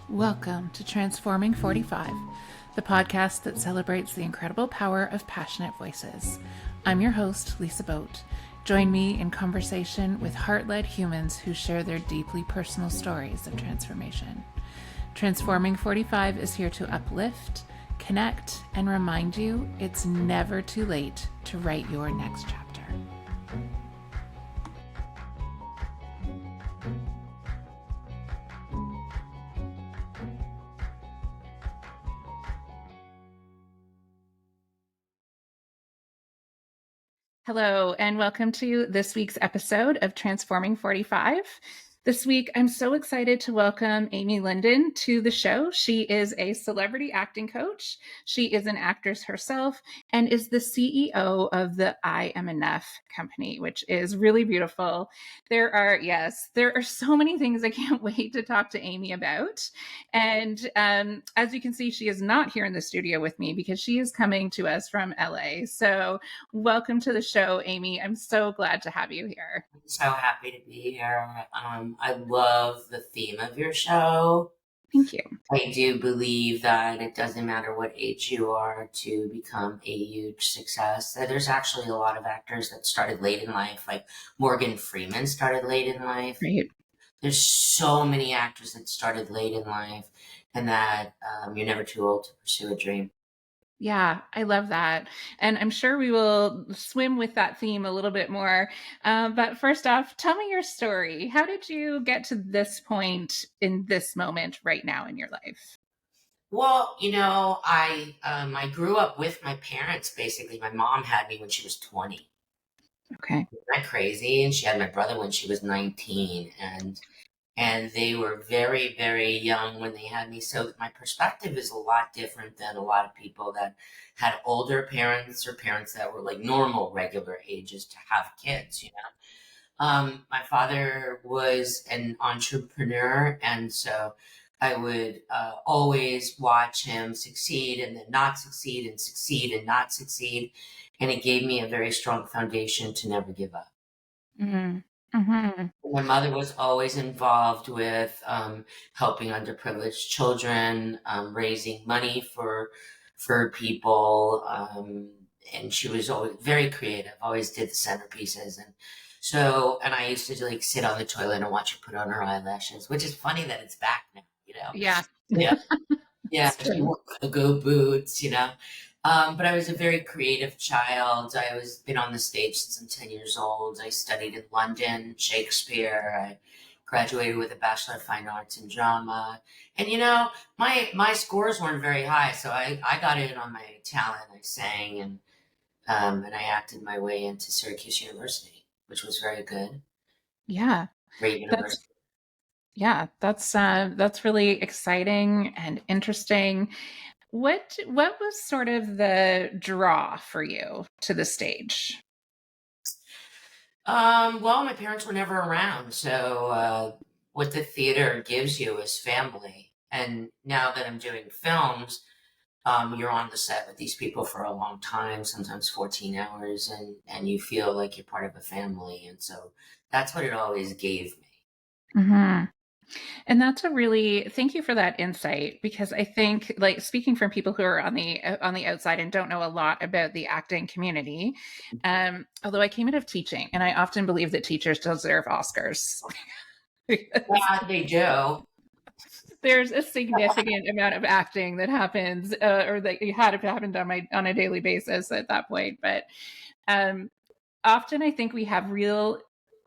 Welcome to Transforming 45, the podcast that celebrates the incredible power of passionate voices. I'm your host, Lisa Boat. Join me in conversation with heart-led humans who share their deeply personal stories of transformation. Transforming 45 is here to uplift, connect, and remind you it's never too late to write your next chapter. Hello, and welcome to this week's episode of Transforming 45. This week, I'm so excited to welcome Amy Lyndon to the show. She is a celebrity acting coach. She is an actress herself and is the CEO of the I Am Enough company, which is really beautiful. There are so many things I can't wait to talk to Amy about. And as you can see, she is not here in the studio with me because she is coming to us from LA. So welcome to the show, Amy. I'm so glad to have you here. I'm so happy to be here. I love the theme of your show. Thank you. I do believe that it doesn't matter what age you are to become a huge success. That there's actually a lot of actors that started late in life, like Morgan Freeman started late in life. Right. There's so many actors that started late in life, and that you're never too old to pursue a dream. Yeah, I love that. And I'm sure we will swim with that theme a little bit more. But first off, tell me your story. How did you get to this point in this moment right now in your life? Well, I grew up with my parents. Basically, my mom had me when she was 20. Okay. Isn't that crazy? And she had my brother when she was 19, and they were very, very young when they had me. So my perspective is a lot different than a lot of people that had older parents or parents that were like normal, regular ages to have kids, My father was an entrepreneur, and so I would always watch him succeed and then not succeed and succeed and not succeed. And it gave me a very strong foundation to never give up. Mm-hmm. Mm-hmm. My mother was always involved with helping underprivileged children, raising money for people, and she was always very creative. Always did the centerpieces, and I used to like sit on the toilet and watch her put on her eyelashes, which is funny that it's back now. Yeah. Yeah. Yeah, It's she true. wore go boots. But I was a very creative child. I was been on the stage since I'm 10 years old. I studied in London, Shakespeare. I graduated with a Bachelor of Fine Arts in Drama. And my scores weren't very high, so I got in on my talent. I sang and I acted my way into Syracuse University, which was very good. Yeah. Great university. That's really exciting and interesting. What was sort of the draw for you to the stage? Well, my parents were never around, so what the theater gives you is family. And now that I'm doing films, you're on the set with these people for a long time, sometimes 14 hours, and you feel like you're part of a family. And so that's what it always gave me. Mm-hmm. And thank you for that insight, because I think, like, speaking from people who are on the outside and don't know a lot about the acting community, although I came out of teaching, and I often believe that teachers deserve Oscars. Yeah, they do. There's a significant amount of acting that happens, or that you had to happen on a daily basis at that point. But often I think we have real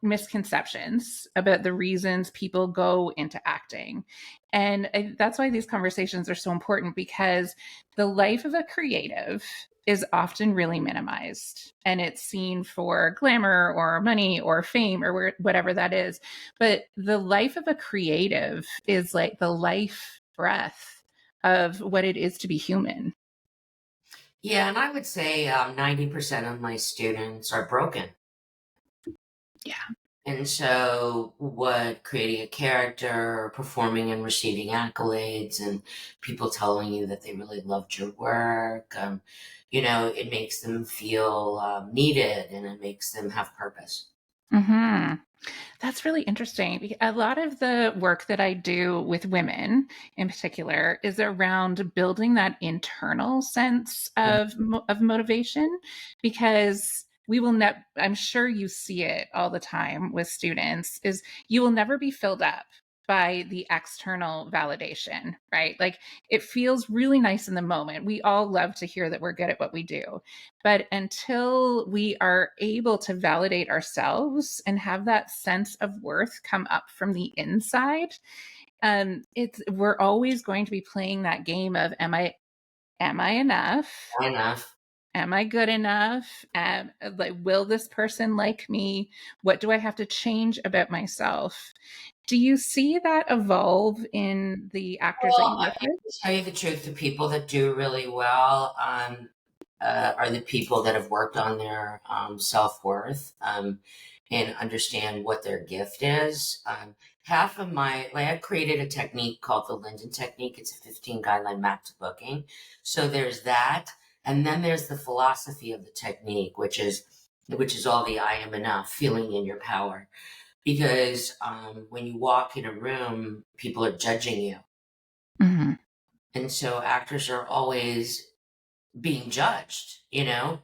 misconceptions about the reasons people go into acting. And that's why these conversations are so important, because the life of a creative is often really minimized, and it's seen for glamour or money or fame or whatever that is. But the life of a creative is like the life breath of what it is to be human. Yeah, and I would say 90% of my students are broken. Yeah. And so, what creating a character, performing and receiving accolades, and people telling you that they really loved your work, it makes them feel needed, and it makes them have purpose. Mm-hmm. That's really interesting. A lot of the work that I do with women in particular is around building that internal sense of motivation, because we will never, I'm sure you see it all the time with students, is you will never be filled up by the external validation, right? Like, it feels really nice in the moment. We all love to hear that we're good at what we do. But until we are able to validate ourselves and have that sense of worth come up from the inside, it's we're always going to be playing that game of am I enough? Enough. Am I good enough? Like, will this person like me? What do I have to change about myself? Do you see that evolve in the actors that Well, you I work mean, with? to tell you the truth, the people that do really well are the people that have worked on their self worth and understand what their gift is. Half of I created a technique called the Lyndon Technique. It's a 15 guideline map to booking. So there's that, and then there's the philosophy of the technique, which is all the I am enough, feeling in your power. Because when you walk in a room, people are judging you. Mhm. And so actors are always being judged,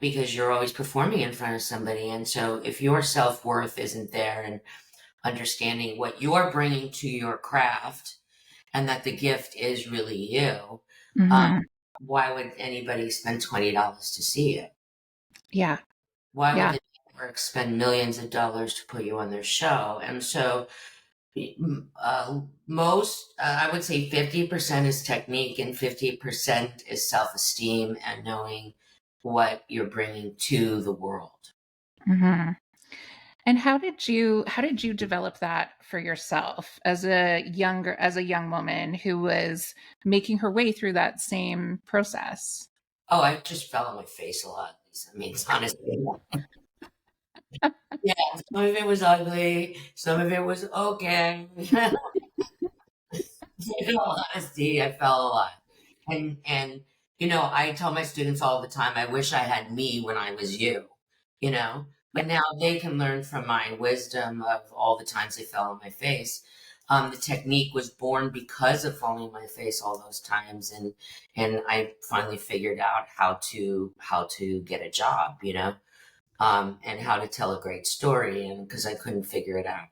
because you're always performing in front of somebody. And so if your self worth isn't there and understanding what you're bringing to your craft and that the gift is really you, um, Mhm. why would anybody spend $20 to see you? Yeah. Why would Yeah. the network spend millions of dollars to put you on their show? And so I would say 50% is technique and 50% is self-esteem and knowing what you're bringing to the world. Mhm. And how did you develop that for yourself as a young woman who was making her way through that same process? Oh, I just fell on my face a lot, Lisa. I mean, it's honestly, yeah, some of it was ugly, some of it was okay. In all honesty, I fell a lot. And I tell my students all the time, I wish I had me when I was you, Yeah. but now they can learn from my wisdom of all the times they fell on my face. The technique was born because of falling on my face all those times, and I finally figured out how to get a job, and how to tell a great story, and because I couldn't figure it out.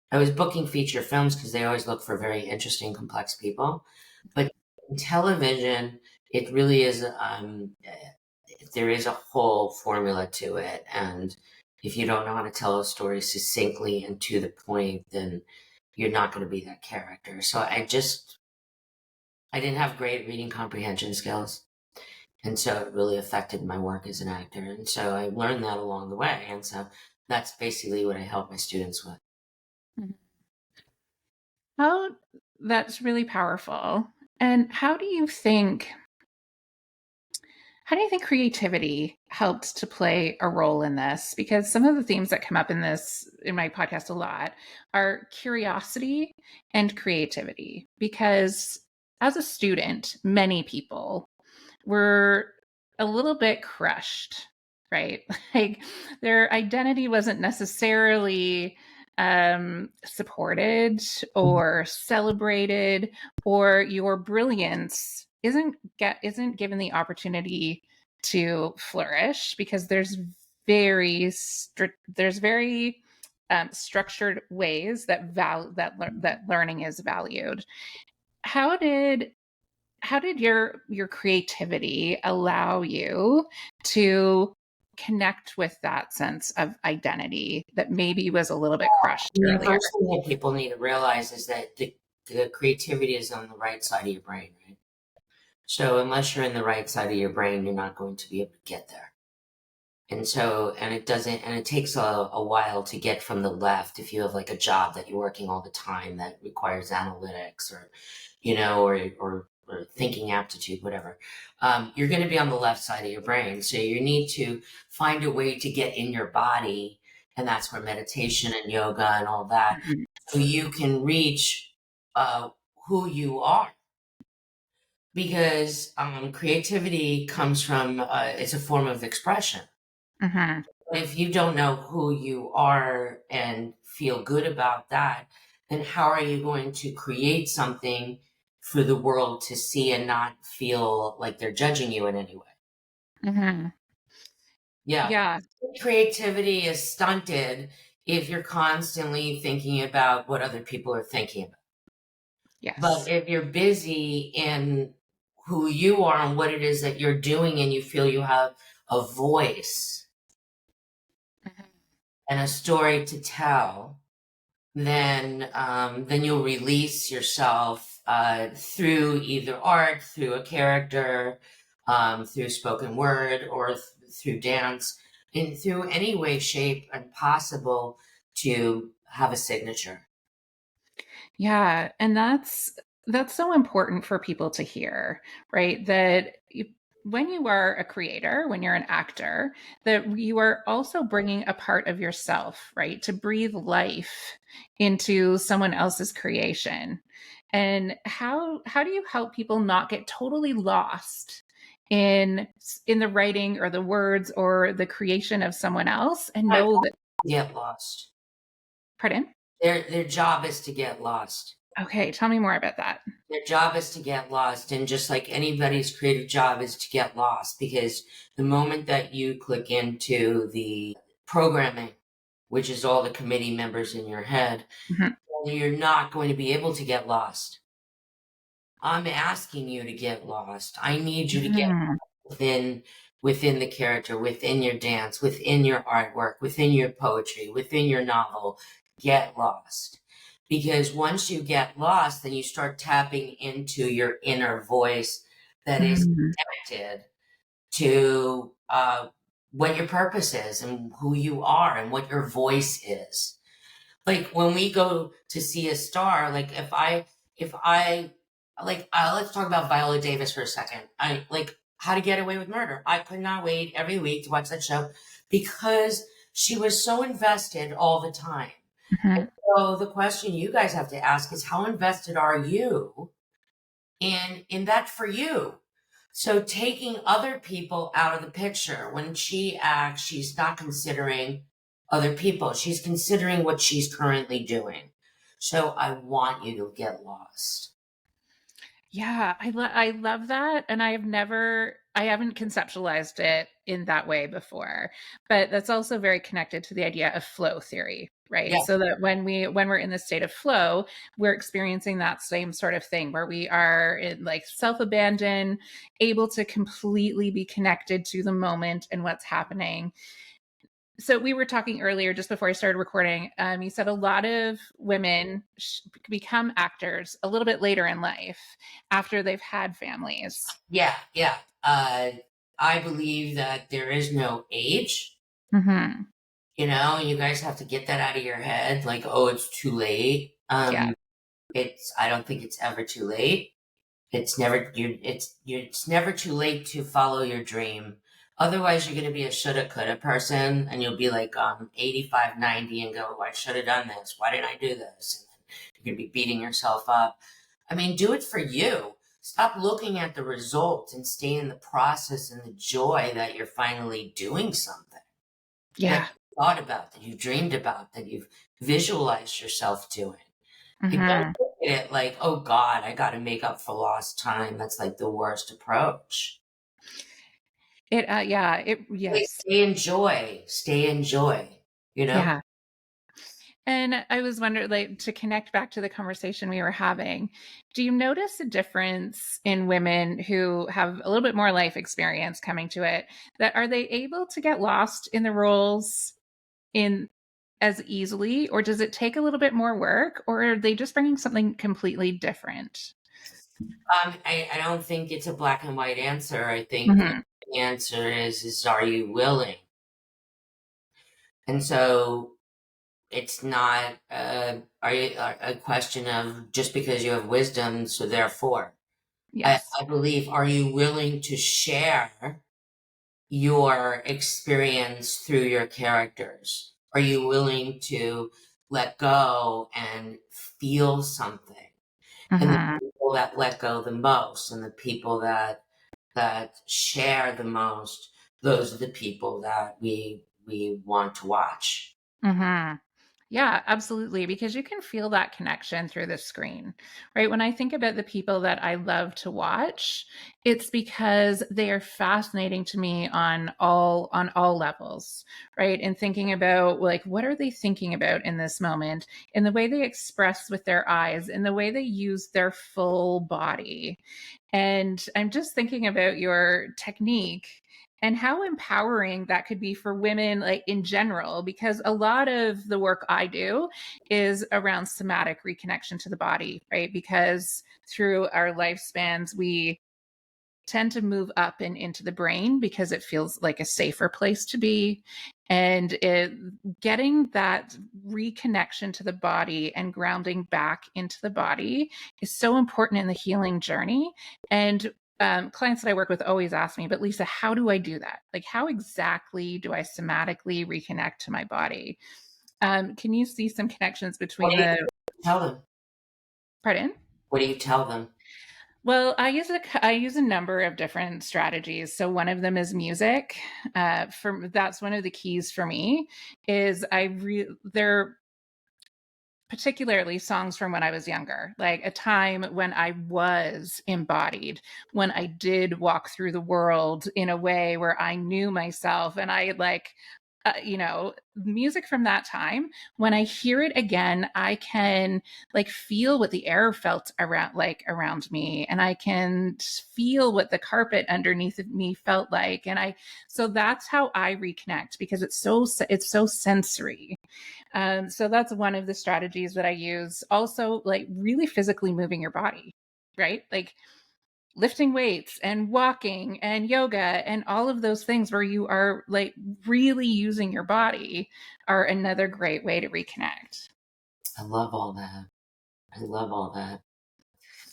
I was booking feature films because they always look for very interesting, complex people. But in television, it really is, there is a whole formula to it. And if you don't know how to tell a story succinctly and to the point, then you're not going to be that character. So I didn't have great reading comprehension skills. And so it really affected my work as an actor. And so I learned that along the way. And so that's basically what I help my students with. Mhm. How That's really powerful. And how do you think creativity helped to play a role in this? Because some of the themes that come up in my podcast a lot are curiosity and creativity. Because as a student, many people were a little bit crushed, right? Like, their identity wasn't necessarily supported or celebrated, or your brilliance isn't given the opportunity to flourish, because there's very structured ways that learning is valued. How did your creativity allow you to connect with that sense of identity that maybe was a little bit crushed The earlier? first thing that people need to realize is that the creativity is on the right side of your brain, right? So unless you're in the right side of your brain, you're not going to be able to get there. And it takes a while to get from the left if you have like a job that you're working all the time that requires analytics or thinking aptitude, whatever. You're going to be on the left side of your brain. So you need to find a way to get in your body. And that's where meditation and yoga and all that, Mhm. so you can reach uh, who you are. Because creativity comes from, it's a form of expression. Mhm. But if you don't know who you are and feel good about that, then how are you going to create something for the world to see and not feel like they're judging you in any way? Hmm. Yeah. Yeah. Creativity is stunted if you're constantly thinking about what other people are thinking about. But Yes. if you're busy in who you are and what it is that you're doing and you feel you have a voice Mhm. and a story to tell, then you'll release yourself through either art, through a character, through spoken word, or through dance, in through any way, shape, and possible to have a signature. Yeah, and that's so important for people to hear, right? That when you are a creator, when you're an actor, that you are also bringing a part of yourself, right? To breathe life into someone else's creation. And how do you help people not get totally lost in the writing or the words or the creation of someone else and I know that, get lost. pardon? Their job is to get lost. Okay, tell me more about that. Their job is to get lost, and just like anybody's creative job is to get lost, because the moment that you click into the programming, which is all the committee members in your head, Mhm. you're not going to be able to get lost. I'm asking you to get lost. I need you to get Mhm. within within the character, within your dance, within your artwork, within your poetry, within your novel. Get lost. Because once you get lost, then you start tapping into your inner voice that is Mhm. connected to what your purpose is and who you are and what your voice is. Like when we go to see a star, like if I like let's talk about Viola Davis for a second. I like How to Get Away with Murder. I could not wait every week to watch that show because she was so invested all the time. Mhm. So the question you guys have to ask is, how invested are you in that for you? So taking other people out of the picture, when she acts, she's not considering other people. She's considering what she's currently doing. So I want you to get lost. Yeah, I love that, and I haven't conceptualized it in that way before, but that's also very connected to the idea of flow theory, right? Yeah. So that when we're in the state of flow, we're experiencing that same sort of thing where we are in like self-abandon, able to completely be connected to the moment and what's happening. So we were talking earlier, just before I started recording. You said a lot of women become actors a little bit later in life after they've had families. Yeah. Yeah. I believe that there is no age. Hmm. You guys have to get that out of your head. Like, oh, it's too late. Yeah. I don't think it's ever too late. It's never too late to follow your dream. Otherwise, you're going to be a shoulda coulda person, and you'll be like 85, 90, and go, I should have done this. Why didn't I do this? And then you're going to be beating yourself up. I mean, do it for you. Stop looking at the result and stay in the process and the joy that you're finally doing something that Yeah. you thought about, that you dreamed about, that you've visualized yourself doing. Like, don't Hmm. look at it like, oh God, I got to make up for lost time. That's like the worst approach. Yeah, it, Like, yes. stay in joy, you know? Yeah. And I was wondering, like, to connect back to the conversation we were having, do you notice a difference in women who have a little bit more life experience coming to it? That are they able to get lost in the roles in as easily, or does it take a little bit more work, or are they just bringing something completely different? I don't think it's a black and white answer. I think Hmm. the answer is are you willing? And so it's not are you, a question of just because you have wisdom, so therefore. Yes. I believe, are you willing to share your experience through your characters? Are you willing to let go and feel something? And the Hmm. people that let go the most and the people that share the most, those are the people that we want to watch. Mm-hmm. Yeah, absolutely. Because you can feel that connection through the screen, right? When I think about the people that I love to watch, it's because they are fascinating to me on all levels, right? And thinking about like what are they thinking about in this moment, in the way they express with their eyes, in the way they use their full body. And I'm just thinking about your technique and how empowering that could be for women like in general, because a lot of the work I do is around somatic reconnection to the body, right? Because through our lifespans we tend to move up and into the brain because it feels like a safer place to be. And getting that reconnection to the body and grounding back into the body is so important in the healing journey. And clients that I work with always ask me, but Lisa, how do I do that? Like, how exactly do I somatically reconnect to my body? Can you see some connections What between do you the, tell them? pardon? What do you tell them? Well, I use a number of different strategies. So one of them is music. That's one of the keys for me. Is they're particularly songs from when I was younger, like a time when I was embodied, when I did walk through the world in a way where I knew myself and I like, music from that time. When I hear it again, I can like feel what the air felt around me, and I can feel what the carpet underneath of me felt like, so that's how I reconnect because it's so sensory. So that's one of the strategies that I use. Also, like really physically moving your body, right? Like lifting weights and walking and yoga and all of those things where you are like really using your body are another great way to reconnect. I love all that. I love all that.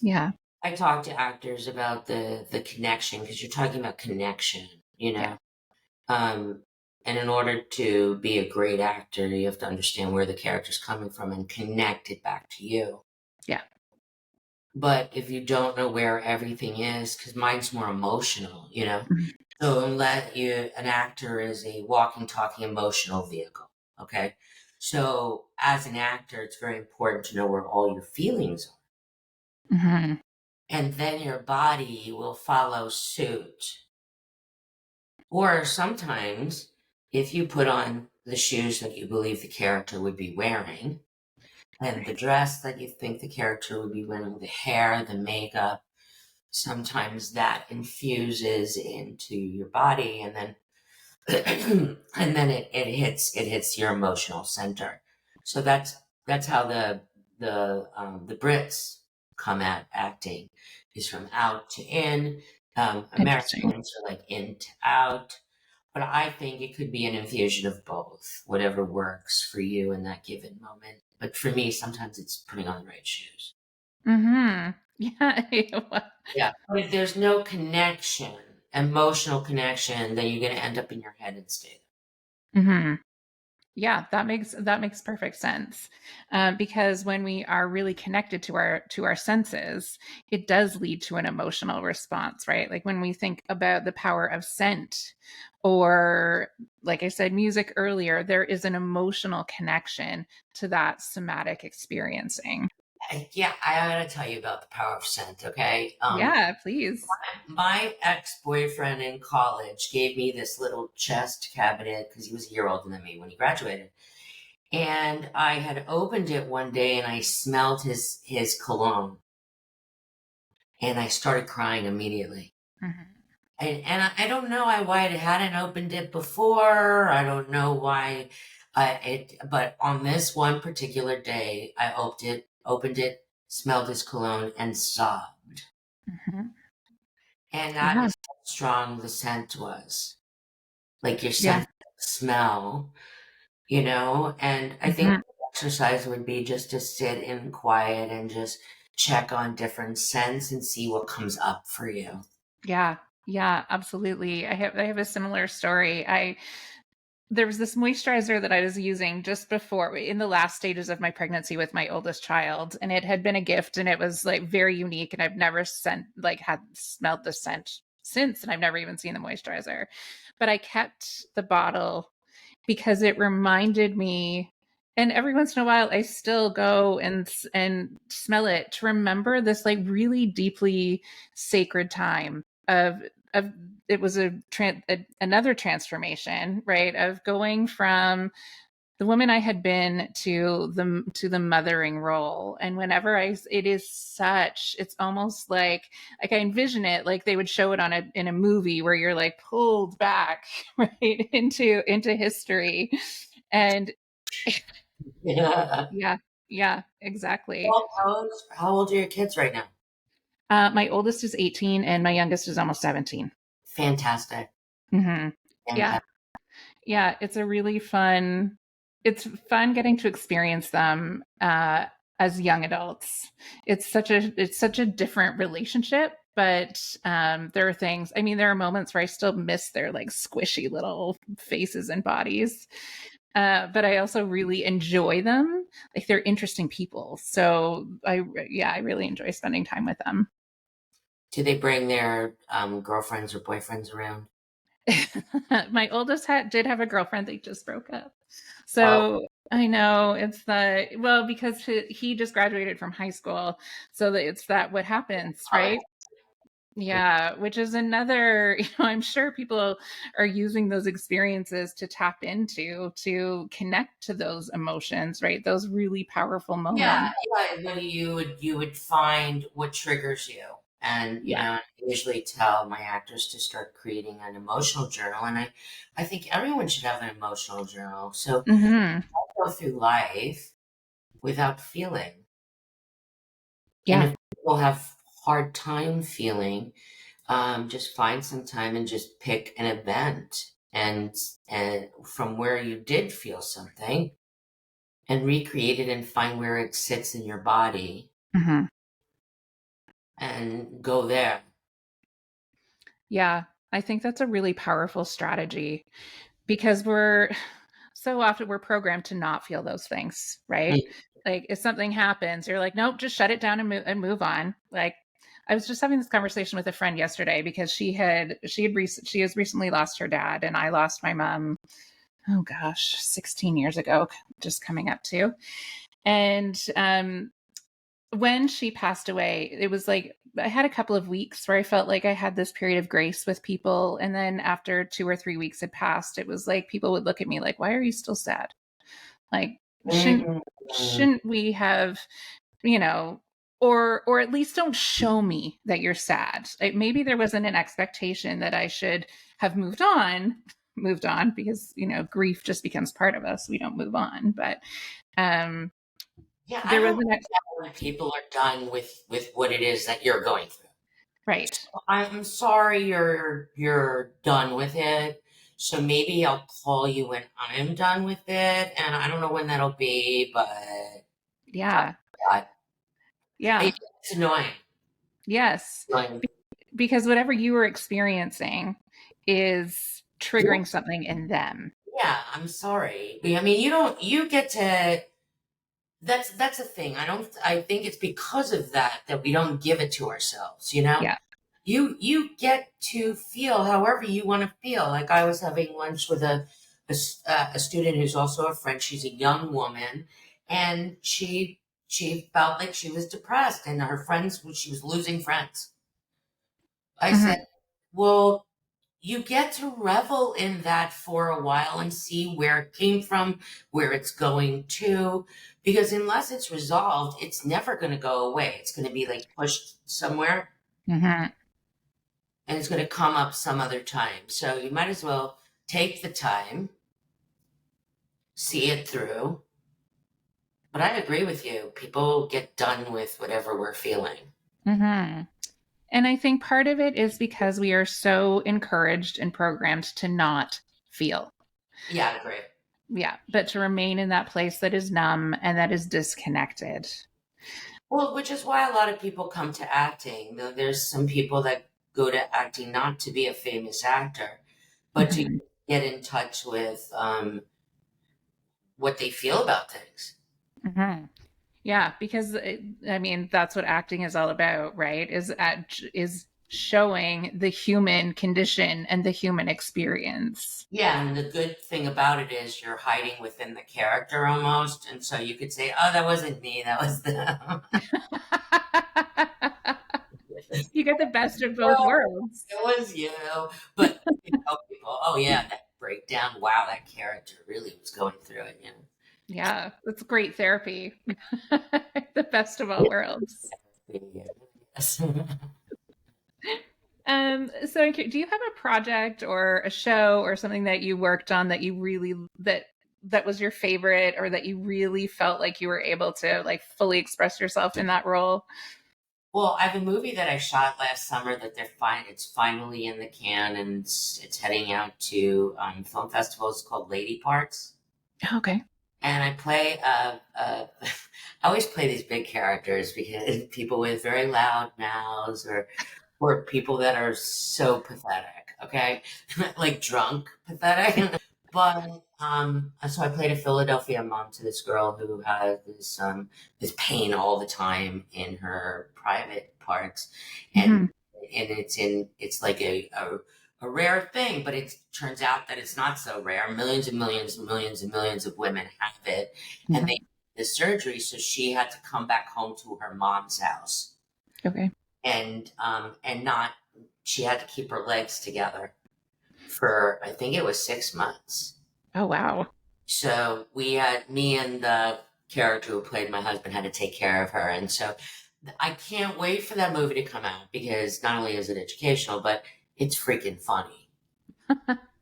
Yeah. I talk to actors about the connection because you're talking about connection, you Yeah. know. Um, and in order to be a great actor, you have to understand where the character's coming from and connect it back to you. Yeah. But if you don't know where everything is, because mine's more emotional, you know. Mhm. So an actor is a walking, talking emotional vehicle. Okay. So as an actor, it's very important to know where all your feelings are. Mhm. And then your body will follow suit. Or sometimes, if you put on the shoes that you believe the character would be wearing, and the dress that you think the character would be wearing, the hair, the makeup, sometimes that infuses into your body, and then and then it hits your emotional center. So that's how the Brits come at acting, is from out to in. Interesting. Americans are like in to out, but I think it could be an infusion of both, whatever works for you in that given moment. But for me, sometimes it's putting on the right shoes. Mhm. Yeah. Yeah. But if there's no connection, emotional connection, then you're going to end up in your head and stay Mhm. Yeah, that makes perfect sense. Because when we are really connected to our senses, it does lead to an emotional response, right? Like when we think about the power of scent, or like I said, music earlier, there is an emotional connection to that somatic experiencing. Yeah, I gotta tell you about the power of scent, okay? Yeah, please. My ex-boyfriend in college gave me this little chest cabinet because he was a year older than me when he graduated. And I had opened it one day and I smelled his cologne and I started crying immediately. Mhm. And I don't know why I hadn't opened it before. I don't know why but on this one particular day, I opened it, smelled his cologne, and sobbed. Mhm. And that Yeah, is how strong the scent was. Like your yeah. sense of smell, you know? And I think Mhm. the exercise would be just to sit in quiet and just check on different scents and see what comes up for you. Yeah, yeah, absolutely. I have a similar story. I There was this moisturizer that I was using just before in the last stages of my pregnancy with my oldest child, and it had been a gift, and it was like very unique, and I've never had smelled the scent since, and I've never even seen the moisturizer. But I kept the bottle because it reminded me, and every once in a while I still go and smell it to remember this like really deeply sacred time of it was another transformation, right? Of going from the woman I had been to the mothering role. And whenever it is such, it's almost like I envision it like they would show it in a movie where you're like pulled back right into history. And Yeah. yeah, yeah, exactly. How old are your kids right now? My oldest is 18 and my youngest is almost 17. Fantastic. Hmm. Yeah. Fantastic. Yeah, it's fun getting to experience them as young adults. It's such a different relationship, but there are things, I mean, there are moments where I still miss their like squishy little faces and bodies. But I also really enjoy them. Like they're interesting people. So I really enjoy spending time with them. Do they bring their girlfriends or boyfriends around? My oldest did have a girlfriend. They just broke up. Oh, So I know it's the, well, because he just graduated from high school. So that it's that what happens, right? Yeah, which is another, I'm sure people are using those experiences to tap into, to connect to those emotions, right? Those really powerful yeah, moments. yeah. What you would find what triggers you, and Yeah. I usually tell my actors to start creating an emotional journal, and I think everyone should have an emotional journal. So Hmm. go through life without feeling, and Yeah. if people have hard time feeling, just find some time and just pick an event and from where you did feel something and recreate it and find where it sits in your body Hmm. and go there. Yeah. I think that's a really powerful strategy because so often we're programmed to not feel those things, right? Mm. Like if something happens, you're like, nope, just shut it down and move on. Like I was just having this conversation with a friend yesterday because she has recently lost her dad and I lost my mom. Oh gosh, 16 years ago, just coming up to. And when she passed away, it was like I had a couple of weeks where I felt like I had this period of grace with people. And then after 2 or 3 weeks had passed, it was like people would look at me like, why are you still sad? Like, Mm. shouldn't we have, you know, or at least don't show me that you're sad. Like, maybe there wasn't an expectation that I should have moved on because, grief just becomes part of us. We don't move on. But um Yeah, I there was don't an like that when people are done with what it is that you're going through. right. I'm sorry you're done with it. So maybe I'll call you when I'm done with it. And I don't know when that'll be, but Yeah. God, Yeah. it's annoying. Yes. Annoying. Because whatever you were experiencing is triggering something in them. Yeah, I'm sorry. I mean, you get to, that's the thing. I think it's because of that we don't give it to ourselves. Yeah. You get to feel however you want to feel. Like I was having lunch with a student who's also a friend. She's a young woman, and she felt like she was depressed, and her friends, she was losing friends. I said, Hmm. well, you get to revel in that for a while and see where it came from, where it's going to, because unless it's resolved, it's never going to go away. It's going to be like pushed somewhere Hmm. and it's going to come up some other time. So you might as well take the time, see it through. But I agree with you. People get done with whatever we're feeling. Hmm. And I think part of it is because we are so encouraged and programmed to not feel. Yeah, I agree. Yeah. But to remain in that place that is numb and that is disconnected. Well, which is why a lot of people come to acting. There's some people that go to acting not to be a famous actor, but to Hmm. get in touch with what they feel about things. Hmm. Yeah, because I mean that's what acting is all about, right? Is showing the human condition and the human experience. Yeah, and the good thing about it is you're hiding within the character almost, and so you could say, "Oh, that wasn't me, that was them." You get the best of both No, worlds. it was you. But you tell people, "Oh yeah, that breakdown. Wow, that character really was going through it." Yeah, it's great therapy. The best of all worlds. Yes. So do you have a project or a show or something that you worked on that you really that was your favorite, or that you really felt like you were able to like fully express yourself in that role? Well, I have a movie that I shot last summer that it's finally in the can, and it's heading out to film festivals called Lady Parts. Okay. And I play I always play these big characters because people with very loud mouths, or people that are so pathetic, okay? Like drunk pathetic. But so I played a Philadelphia mom to this girl who has this pain all the time in her private parts, Mhm. and it's like a rare thing, but it turns out that it's not so rare. Millions and millions and millions and millions of women have it, and Mhm. they did the surgery, so she had to come back home to her mom's house, Okay. and not she had to keep her legs together for I think it was 6 months. Oh wow. So we had me and the character who played my husband had to take care of her, and so I can't wait for that movie to come out because not only is it educational, but it's freaking funny,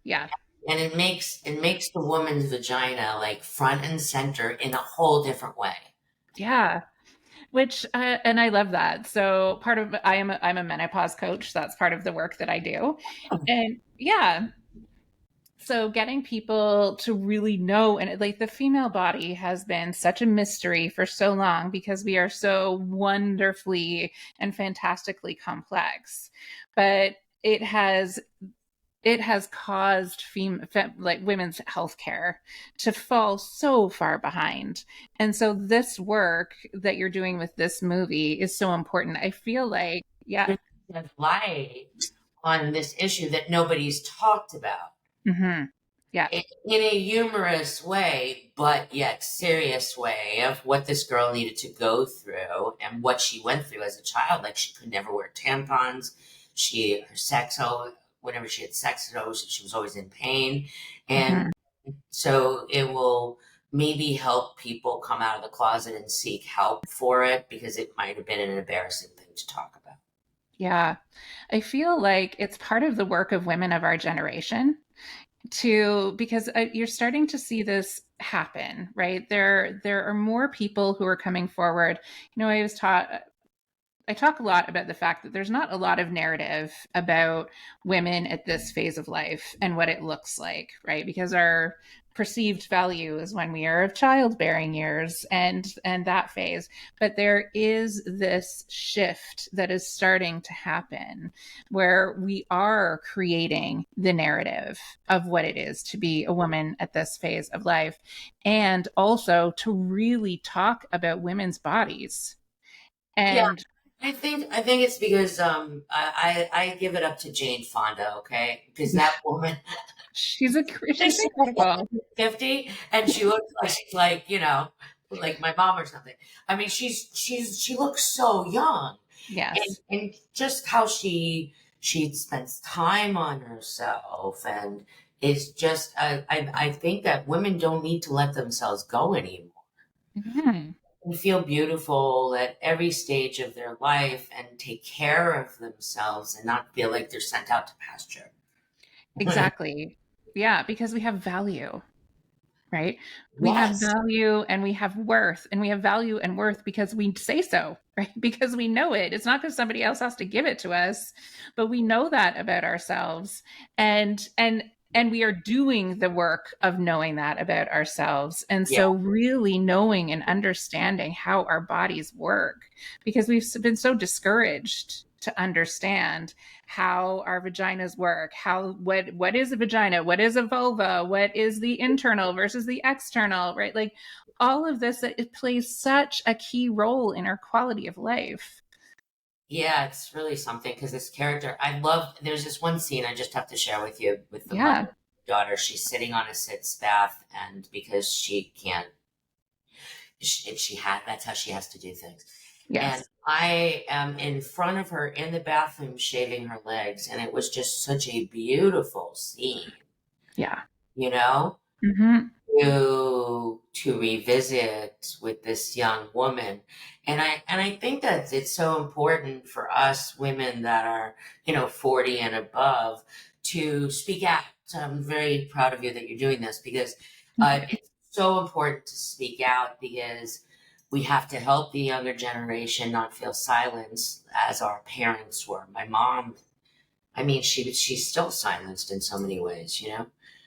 Yeah. and it makes the woman's vagina like front and center in a whole different way. Yeah. Which and I love that. So part of I'm a menopause coach. That's part of the work that I do. And yeah, so getting people to really know, and like the female body has been such a mystery for so long because we are so wonderfully and fantastically complex. But it has it has caused like women's healthcare to fall so far behind. And so this work that you're doing with this movie is so important. I feel like, yeah. Shed light on this issue that nobody's talked about Hmm. Yeah. in a humorous way, but yet serious way of what this girl needed to go through and what she went through as a child. Like she could never wear tampons. Her sex, whenever she had sex, she was always in pain. And Hmm. so it will maybe help people come out of the closet and seek help for it because it might have been an embarrassing thing to talk about. Yeah. I feel like it's part of the work of women of our generation to, because you're starting to see this happen, right? There are more people who are coming forward. I talk a lot about the fact that there's not a lot of narrative about women at this phase of life and what it looks like, right? Because our perceived value is when we are of childbearing years and that phase. But there is this shift that is starting to happen where we are creating the narrative of what it is to be a woman at this phase of life, and also to really talk about women's bodies. Yeah, And I think it's because I give it up to Jane Fonda, okay? Because that woman she's incredible. 50 and she looks like she's like, like my mom or something. I mean, she looks so young. And Yes, and just how she spends time on herself, and it's just I think that women don't need to let themselves go anymore. mhm, And feel beautiful at every stage of their life and take care of themselves and not feel like they're sent out to pasture. exactly. Yeah, because we have value, right? We have Yes. value and we have worth, and we have value and worth because we say so, right? Because we know it. It's not because somebody else has to give it to us, but we know that about ourselves. And we are doing the work of knowing that about ourselves. And Yeah. so really knowing and understanding how our bodies work, because we've been so discouraged to understand how our vaginas work, how what is a vagina, what is a vulva, what is the internal versus the external, right? Like all of this, it plays such a key role in our quality of life. Yeah, it's really something because this character, I love, there's this one scene I just have to share with you with the mother Yeah. and daughter. She's sitting on a sitz bath, and because she can't, she had, that's how she has to do things. And Yes. I am in front of her in the bathroom shaving her legs, and it was just such a beautiful scene, Yeah. you know? Mm-hmm. To revisit with this young woman, and I think that it's so important for us women that are 40 and above to speak out. So I'm very proud of you that you're doing this, because it's so important to speak out, because we have to help the younger generation not feel silenced as our parents were. My mom, I mean, she's still silenced in so many ways, that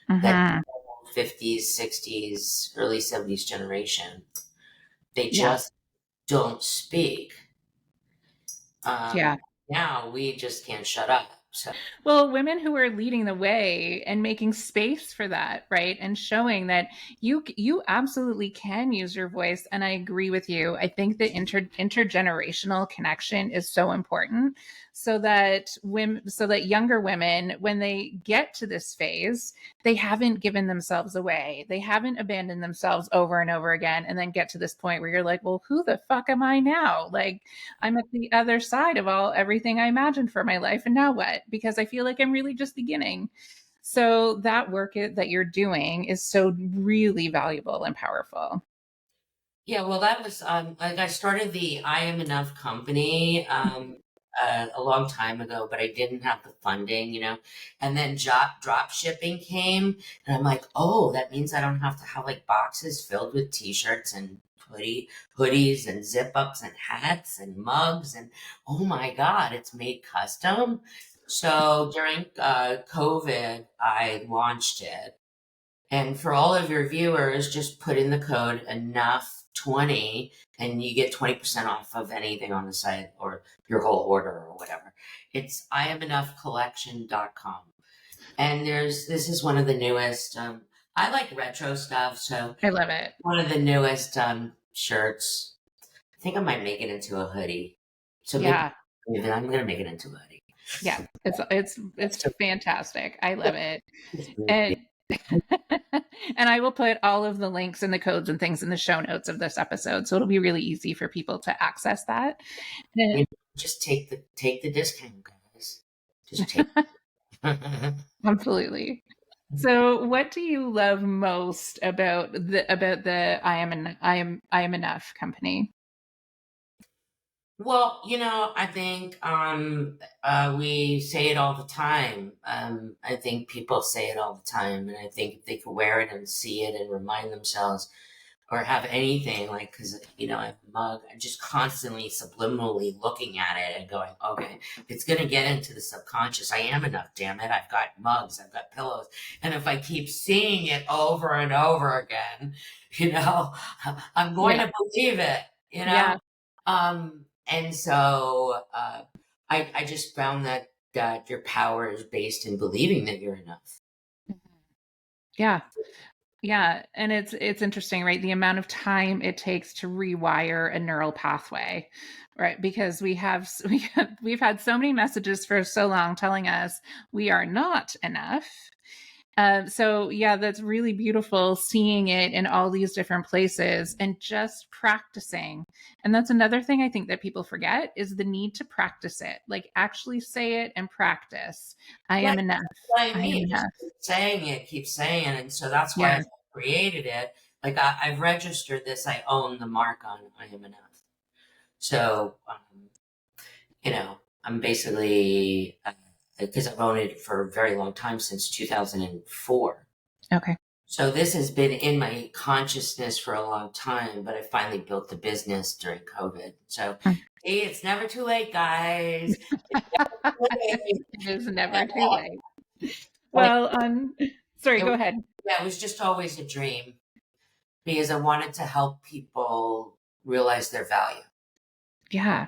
Mm-hmm. 50s, 60s, early 70s generation, they Yeah. just don't speak. Yeah. Now we just can't shut up. So, Well, women who are leading the way and making space for that, right? And showing that you absolutely can use your voice. And I agree with you. I think the intergenerational connection is so important, so that younger women, when they get to this phase, they haven't given themselves away. They haven't abandoned themselves over and over again, and then get to this point where you're like, well, who the fuck am I now? Like, I'm at the other side of everything I imagined for my life. And now what? Because I feel like I'm really just beginning. So that that you're doing is so really valuable and powerful. yeah, well, that was like I started the I Am Enough company a long time ago, but I didn't have the funding. And then drop shipping came, and I'm like, oh, that means I don't have to have like boxes filled with T-shirts and hoodies and zip ups and hats and mugs, and oh my God, it's made custom. So during COVID, I launched it. And for all of your viewers, just put in the code enough20, and you get 20% off of anything on the site, or your whole order, or whatever. It's IamEnoughCollection.com. And this is one of the newest, I like retro stuff. So I love it. one of the newest shirts. I think I might make it into a hoodie. So maybe Yeah. I'm going to make it into a hoodie. Yeah. It's So fantastic. I love it. it's really And and I will put all of the links and the codes and things in the show notes of this episode. So it'll be really easy for people to access that. And just take the discount, guys. Just take. absolutely. So, what do you love most about the I am enough company? Well, I think we say it all the time. I think people say it all the time, and I think if they could wear it and see it and remind themselves, or have anything like, because I have a mug, I'm just constantly subliminally looking at it and going, okay, it's gonna get into the subconscious. I am enough, damn it. I've got mugs, I've got pillows, and if I keep seeing it over and over again, you know, I'm going Yeah, to believe it. yeah, And so I just found that your power is based in believing that you're enough. yeah. Yeah, and it's interesting, right? The amount of time it takes to rewire a neural pathway, right? Because we've had so many messages for so long telling us we are not enough. So yeah, that's really beautiful seeing it in all these different places and just practicing. And that's another thing I think that people forget is the need to practice it. Like actually say it and practice. I Yeah, am that's enough. what I I am mean. Just enough. keep saying it. And so that's why Yeah. I created it. Like I've registered this, I own the mark on I am enough. So, I'm basically, because I've owned it for a very long time, since 2004. Okay. So this has been in my consciousness for a long time, but I finally built the business during COVID. So, see, it's never too late, guys. It's never too It late. is never too late. But Well, sorry, it go was, ahead. yeah, it was just always a dream, because I wanted to help people realize their value. Yeah.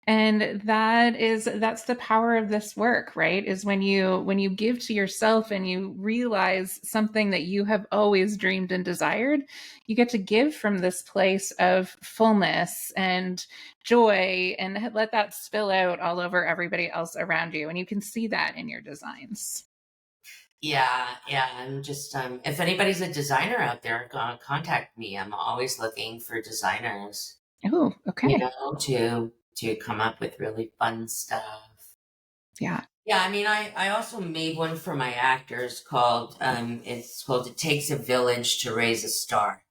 And that's the power of this work, right? Is when you give to yourself and you realize something that you have always dreamed and desired, you get to give from this place of fullness and joy, and let that spill out all over everybody else around you. And you can see that in your designs. Yeah, yeah. I'm just if anybody's a designer out there, contact me. I'm always looking for designers, Oh, okay. to come up with really fun stuff. Yeah. Yeah, I mean, I also made one for my actors called it's called "It Takes a Village to Raise a Star,"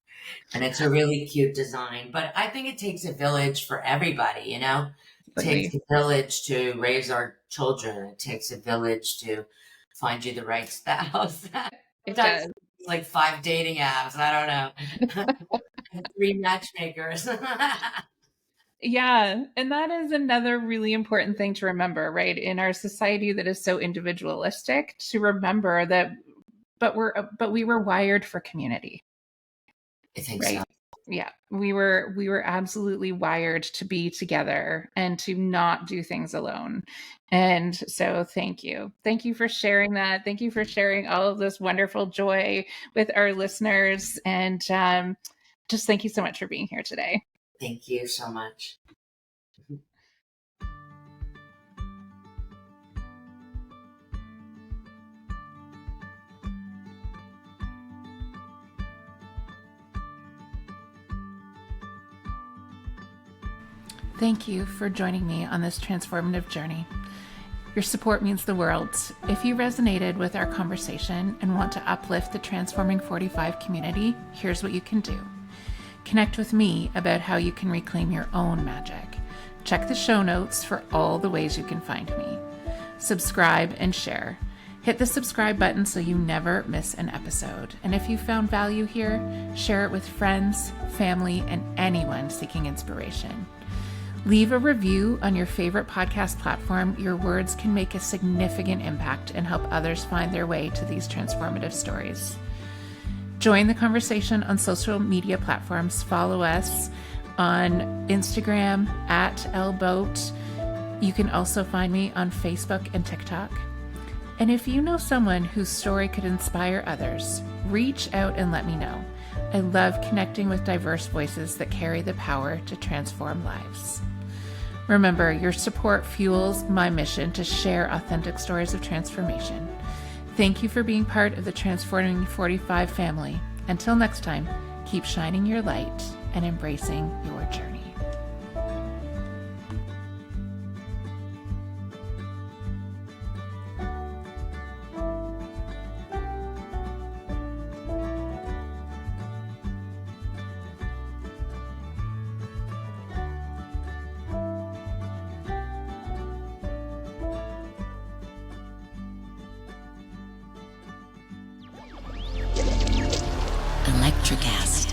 and it's a really cute design. But I think it takes a village for everybody, you know. It takes Completely. a village to raise our children. It takes a village to find you the right spouse. It Sometimes does. it's like 5 dating apps. I don't know. And 3 matchmakers. Yeah, and that is another really important thing to remember, right? In our society that is so individualistic, to remember that but we were wired for community, I think so. right? Yeah, we were absolutely wired to be together and to not do things alone. And so thank you. Thank you for sharing that. Thank you for sharing all of this wonderful joy with our listeners, and just thank you so much for being here today. Thank you so much. Thank you for joining me on this transformative journey. Your support means the world. If you resonated with our conversation and want to uplift the Transforming 45 community, here's what you can do. Connect with me about how you can reclaim your own magic. Check the show notes for all the ways you can find me. Subscribe and share. Hit the subscribe button so you never miss an episode. And if you found value here, share it with friends, family, and anyone seeking inspiration. Leave a review on your favorite podcast platform. Your words can make a significant impact and help others find their way to these transformative stories. Join the conversation on social media platforms. Follow us on Instagram @LBoat. You can also find me on Facebook and TikTok. And if you know someone whose story could inspire others, reach out and let me know. I love connecting with diverse voices that carry the power to transform lives. Remember, your support fuels my mission to share authentic stories of transformation. Thank you for being part of the Transforming 45 family. Until next time, keep shining your light and embracing your journey. Electricast.